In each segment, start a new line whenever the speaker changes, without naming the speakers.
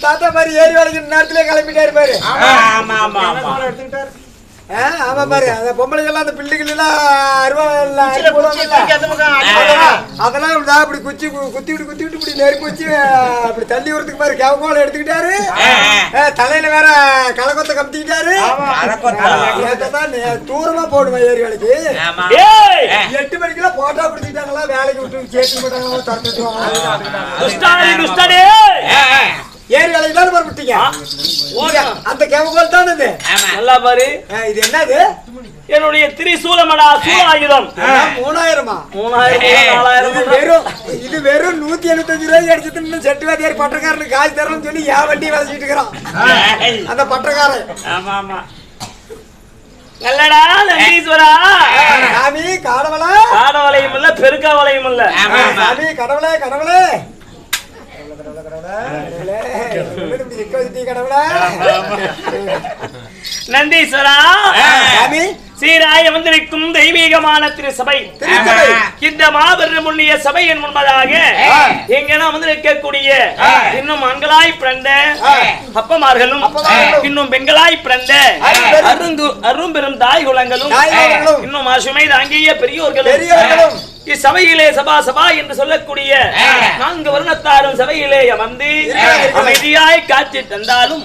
தாத்தா மாதிரி ஏறி வேலைக்கு நேரத்திலே கிளம்பிட்டாரு பாரு. ஆமா பாரு அந்த பொம்பளைங்க எல்லாம் அந்த பிள்ளைகள் எல்லாம் அதெல்லாம் அப்படி குச்சி குத்தி விட்டு இப்படி நெருப்பு வச்சு அப்படி தள்ளி வரதுக்கு பாரு கேவகோல எடுத்துக்கிட்டாரு. தலையில வேற கலக்கொத்த கம்பிக்கிட்டாரு. தூரமா போடுவேன் ஏரி வேலைக்கு 8 மணிக்கெல்லாம் போட்டா பிடிச்சிட்டாங்களா வேலைக்கு விட்டு சேர்த்து போட்டாங்களா ஏரி வேலைக்கு தானே பரப்பிட்டீங்க. அந்த கேவகோல் தானே இது.
நல்லா பாரு
இது என்னது?
என்னுடைய திரிசூலமடா சூலாயுதம்.
3000 இது வெறும் 175 ரூபாய்க்கு அடிச்சுட்டு செட்டுவாதியார் பட்டக்காரனுக்கு காசு தரணும்னு சொல்லி என் வண்டி வளைச்சிட்டு இருக்கிறான் அந்த பட்டக்காரன்.
ஆமா ஆமா நல்லடா நந்தீஸ்வரா.
சாமி காடவளா
காடவளையும் இல்ல பெருக்கா வளையும் இல்ல.
சாமி கடவுளே கடவுளே
நந்தீஸ்வரா சீராய வந்திருக்கும் தெய்வீகமான திருசபை இந்த மாபெரும் புண்ணிய சபையின் முன்பதாக இங்க வந்திருக்கக்கூடிய இன்னும் ஆண்களாய் பிறந்த அப்பமார்களும் இன்னும் பெண்களாய் பிறந்த அரும்பெரும் தாய் குலங்களும் இன்னும் சுமை தாங்கிய பெரியோர்களும் இச்சபையிலே சபா சபா என்று சொல்லக்கூடிய 4 வருணத்தாரும் சபையிலே அமர்ந்து அமைதியாய் காட்சி தந்தாலும்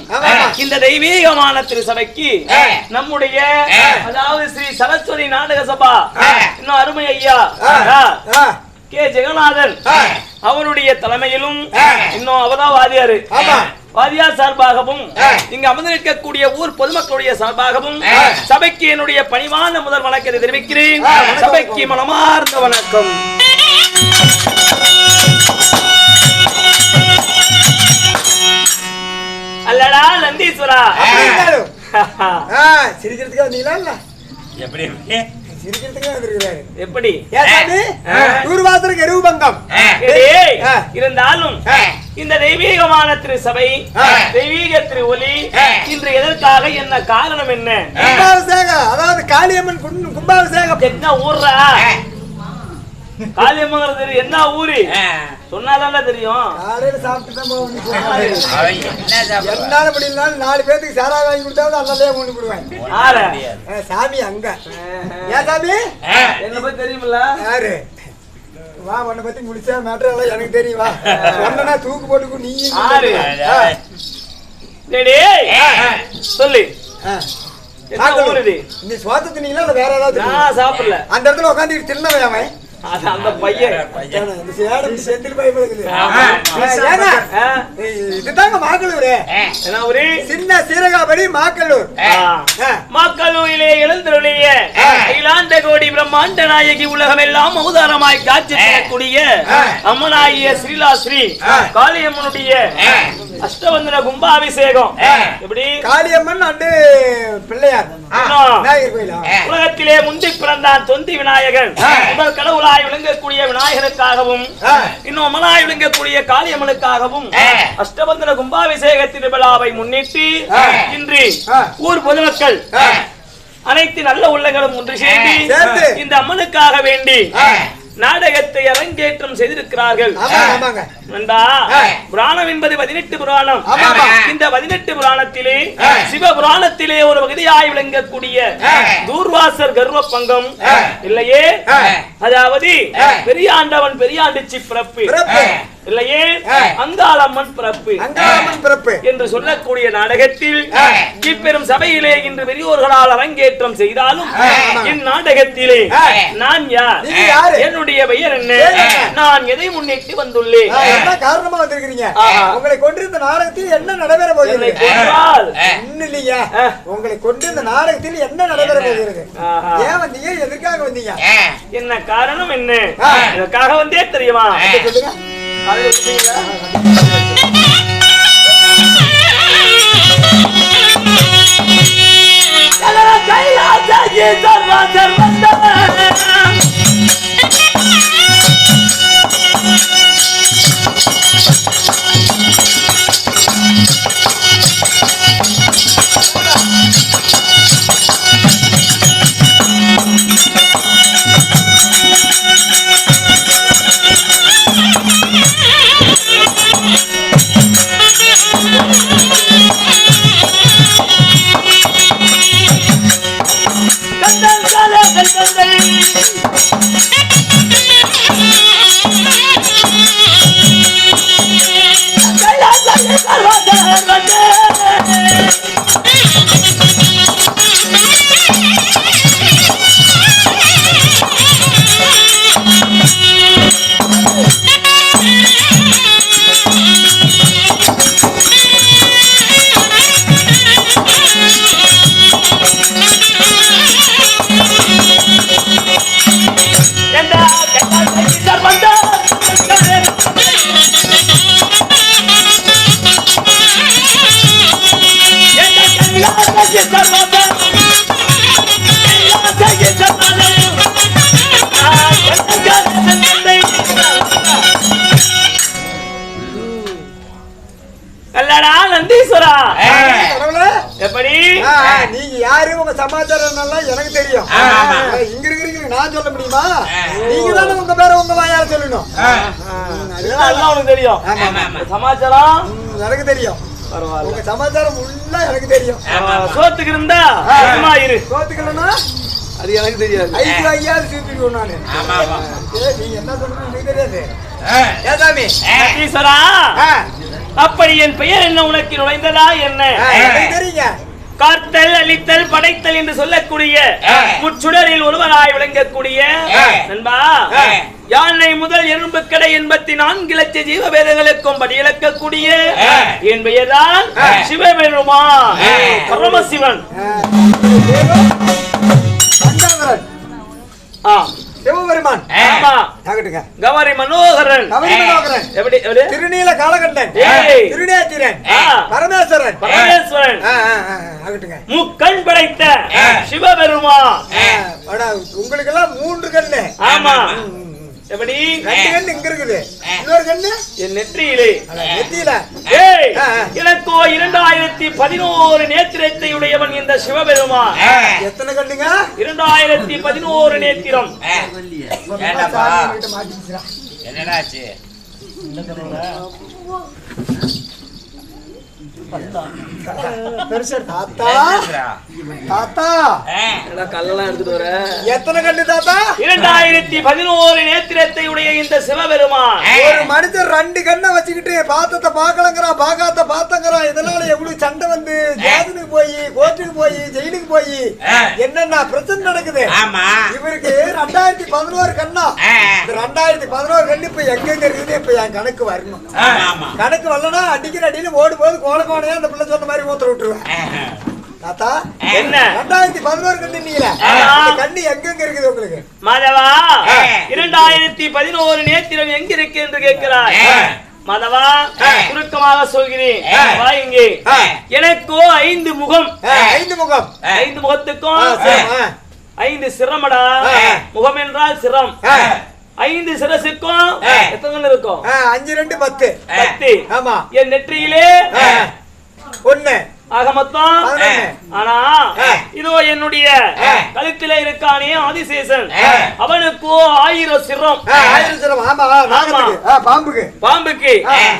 இந்த தெய்வீகமான திருசபைக்கு நம்முடைய அதாவது ஸ்ரீ சரஸ்வதி நாடக சபா இன்னும் அருமை ஐயா கே ஜெகநாதன் அவருடைய தலைமையிலும் இன்னும் அவதான் வாதியாரு வாதியார் சார்பாகவும் இங்க அமர்ந்திருக்கக்கூடிய ஊர் பொதுமக்களுடைய சார்பாகவும் சபைக்கு என்னுடைய பணிவான முதல் வணக்கத்தை தெரிவிக்கிறேன். சபைக்கு மனமார்ந்த வணக்கம். அல்லடா நந்தீஸ்வரா
சிரிக்கிறதுக்கு வந்தீங்களா இல்ல
எப்படி
எப்படி
இருந்தாலும் இந்த தெய்வீகமான திரு சபை தெய்வீக திரு ஒலி இன்று எதற்காக என்ன காரணம் என்ன?
கும்பாபிஷேகம் அதாவது காளியம்மன் கும்பாபிஷேகம்.
என்ன ஊர்ரா காளியம்மன் என்ன ஊரு சொன்னாதான் தெரியும்.
காலையில சாப்பிட்டு என்னால முடியலனாலும் 4 பேருக்கு சாரா வாங்கி கொடுத்தாவது அதே கொண்டு போடுவேன். சாமி அங்க ஏன் சாமி
என்ன பத்தி தெரியுமில்ல?
யாரு வா உன்னை பத்தி முடிச்சா மேட்டர் எனக்கு தெரியுமா? ஒன்னா தூக்கு போட்டுக்கும் நீ
சொல்லு.
நீ சோத்த தின்னீங்களா இல்ல வேற ஏதாவது?
சாப்பிடல.
அந்த இடத்துல உட்காந்து தின்னவன் அவன்
அந்த பையன்
இதுதாங்க மாக்கலூர். சின்ன சீரகாபடி மாக்கலூர்.
மாக்கலூரிலே எழுந்தருளிய அகிலாண்ட கோடி பிரம்மாண்ட நாயகி உலகம் எல்லாம் அவதாரமாய் காட்சி தரக்கூடிய அம்மனாகிய ஸ்ரீலாஸ்ரீ காளியம்மனுடைய அஷ்டவந்தன கும்பாபிஷேகம். எப்படி காளியம்மன் அண்டு பிள்ளையார் உலகத்திலே முந்தி பிறந்தான் தொந்தி விநாயகன் முதல் கடவுளாய் விளங்கக்கூடிய விநாயகனுக்காகவும் இன்னும் அம்மனாய் விளங்கக்கூடிய காளியம்மனுக்காகவும் அஷ்டபந்தன கும்பாபிஷேக திருவிழாவை முன்னிட்டு இன்று ஊர் பொதுமக்கள் அனைத்து நல்ல உள்ளங்களும் ஒன்று சேர்ந்து இந்த அம்மனுக்காக வேண்டி நாடகத்தை அரங்கேற்றம் செய்திருக்கிறார்கள். புராணம் என்பது 18 புராணம். இந்த 18 புராணத்திலே சிவபுராணத்திலே ஒரு பகுதியாய் விளங்கக்கூடிய தூர்வாசர் கர்வ பங்கம் இல்லையே, அதாவது பெரியாண்டவன் பெரியாண்டிச்சி பிறப்பு இல்லையே, அங்காளம்மன் பிறப்பு என்று சொல்லக்கூடிய நாடகத்தில் இப்பெரும் சபையிலே இன்று பெரியோர்களால் அரங்கேற்றம் செய்தாலும் இந்நாடகத்திலே நான் யார், என்னுடைய பெயர் என்ன, நான் எதை முன்னிட்டு வந்துள்ளேன்,
காரணமா வந்திருக்கிறீங்க, உங்களை கொண்டு இந்த நாடகத்தில் என்ன நடைபெற போகிறது, உங்களை கொண்டு இந்த நாடகத்தில் என்ன நடைபெற போகிறது, ஏன் வந்தீங்க, எதற்காக வந்தீங்க,
என்ன காரணம் என்ன, இதற்காக வந்தே தெரியுமா சொல்லுங்க. அல்லடா நந்தீஸ்வரா, எப்படி
நீங்க யாரு உங்க சமாச்சாரம் எல்லாம் எனக்கு தெரியும். இங்க இருக்கிறீங்க நான் சொல்ல முடியுமா? நீங்க தானே உங்க பேரை உங்க வாயால சொல்லணும்.
அதெல்லாம் உனக்கு தெரியும். சமாச்சாரம்
எனக்கு தெரியும்.
பரவாயில்ல,
உங்க சமாச்சாரம் உள்ள எனக்கு தெரியும்.
சோத்துக்கு இருந்தா இரு,
சோத்துக்கு இல்லைன்னா
அது எனக்கு தெரியாது.
ஐந்து ஐயாவது சீர்த்திடுவோம் நானு. நீங்க என்ன சொல்றீங்க எனக்கு தெரியாது. ஏசாமி
நந்தீஸ்வரா, அப்படி என் பெயர் என்ன உனக்கு நுழைந்ததா என்ன?
தெரியுங்க.
காத்தல், அழித்தல், படைத்தல் என்று சொல்லக்கூடிய முச்சுடரில் ஒருவராய் விளங்கக்கூடிய நண்பா, யானை முதல் எறும்பு கடை 84 லட்ச ஜீவ வேதங்களுக்கும் படியிழக்கக்கூடிய என் பெயர்தான் சிவபெருமா பரமசிவன்.
சிவபெருமான்
கவரி மனோகரன், எப்படி
திருநீல காலகண்டன், திருநேத்திரன், பரமேஸ்வரன்,
பரமேஸ்வரன், முக்கண் படைத்த சிவபெருமா.
உங்களுக்கு எல்லாம் 3 கண்ணு.
ஆமா, எப்படி
2 கண்ணு இங்க இருக்குது, இன்னொரு கண்ணு
என் நெற்றியிலே.
நெத்தியில
எனக்கோ 2011 நேத்திரத்தை உடையவன் இந்த சிவபெருமா.
எத்தனை கண்ணுங்க?
2011 நேத்திரம்.
என்னடாச்சு?
எத்தனை கண்டு தாத்தா?
2011 நேத்திரத்தை உடைய இந்த சிவபெருமான்.
ஒரு மனிதர் 2 கண்ணை வச்சுக்கிட்டு பாத்தத்தை பாக்கலங்கிறான், பாக்காத்த பாத்தங்கிறான். இதனால எவ்வளவு சண்டை வந்து ஜாதனுக்கு போய், கோர்ட்டுக்கு போய், ஜெயிலுக்கு போய் என்னென்ன பிரச்சனை நடக்குது. இவருக்கு 2011 கண்ணா. 2011 கண்ணு இப்ப எங்க இருக்குது? இப்ப என் கணக்கு வரணும். கணக்கு வரலன்னா அடிக்கிற அடியில ஓடும் போது கோல கோடையா அந்த பிள்ளை சொன்ன மாதிரி ஊத்துற விட்டுருவேன். தாத்தா என்ன 2011 கண்ணு நீங்களா? கண்ணு எங்க இருக்குது உங்களுக்கு?
மாதவா, 2011 நேத்திரம் எங்க இருக்கு என்று கேட்கிறார். மாதவா, சுருக்கமாக சொல்கிறேன், வாங்க. எனக்கோ 5 முகம்.
5 முகம்.
5 முகத்துக்கும் 5 சிரமடா. முகம் என்றால் சிரம். 5 சிரசுக்கும் எத்தனை இருக்கும்?
5 2 10.
10.
ஆமா.
என் நெற்றியிலே
1
ஆக மொத்தம். ஆனா இதோ என்னுடைய கழுத்தில இருக்கானே ஆதிசேஷன், அவனுக்கு 1000 சிரம்.
1000 சிரம். ஆமா, பாம்புக்கு.
பாம்புக்கு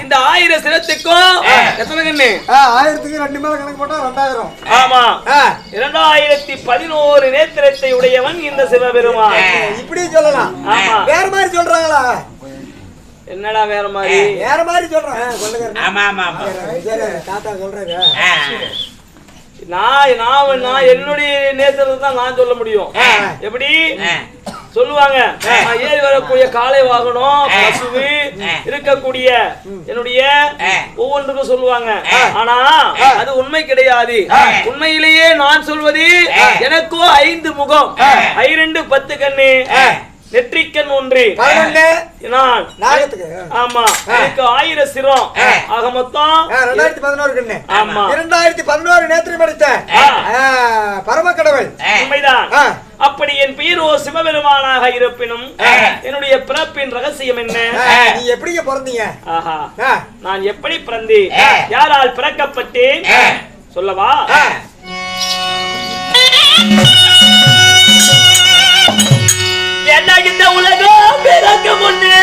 இந்த 1000 சிரத்துக்கும் எத்தனை கண்ணு?
1000க்கு 2 மேல கணக்கு போட்டா 2000.
ஆமா. 2011 நேத்திரத்தை உடையவன் இந்த சிவபெருமான்.
இப்படி சொல்லலாம். வேற மாதிரி சொல்றாங்களா?
என்னடா வேற மாதிரி?
வேற மாதிரி சொல்றேன். சொல்லுங்க.
ஆமா ஆமா
தாத்தா சொல்றாங்க.
நான் என்னுடைய நேத்திரத்தை தான் நான் சொல்ல முடியும். எப்படி சொல்லுவாங்க? ஏறி வரக்கூடிய காளை வாகனம், பசுவு இருக்கக்கூடிய என்னுடைய ஒவ்வொன்றுக்கும் சொல்லுவாங்க. ஆனா அது உண்மை கிடையாது. உண்மையிலேயே நான் சொல்வது எனக்கோ 5 முகம், 2 10 கண்ணு, நெற்றிக்கண் 1. ஆமா, எனக்கு 1000 சிரம். ஆக மொத்தம்
2011 கண்ணு.
ஆமா,
2011 நேத்திரம் படித்த பரமக்கடவுள்.
உண்மைதான். அப்படி என் பெயரோ சிவபெருமானாக இருப்பினும் என்னுடைய பிறப்பின் ரகசியம் என்ன?
நீ எப்படிங்க பிறந்தீங்க?
ஆஹா, நான் எப்படி பிறந்தேன், யாரால் பிறக்கப்பட்டேன் சொல்லவா? என்ன இந்த உலகம் பிறக்க முன்னே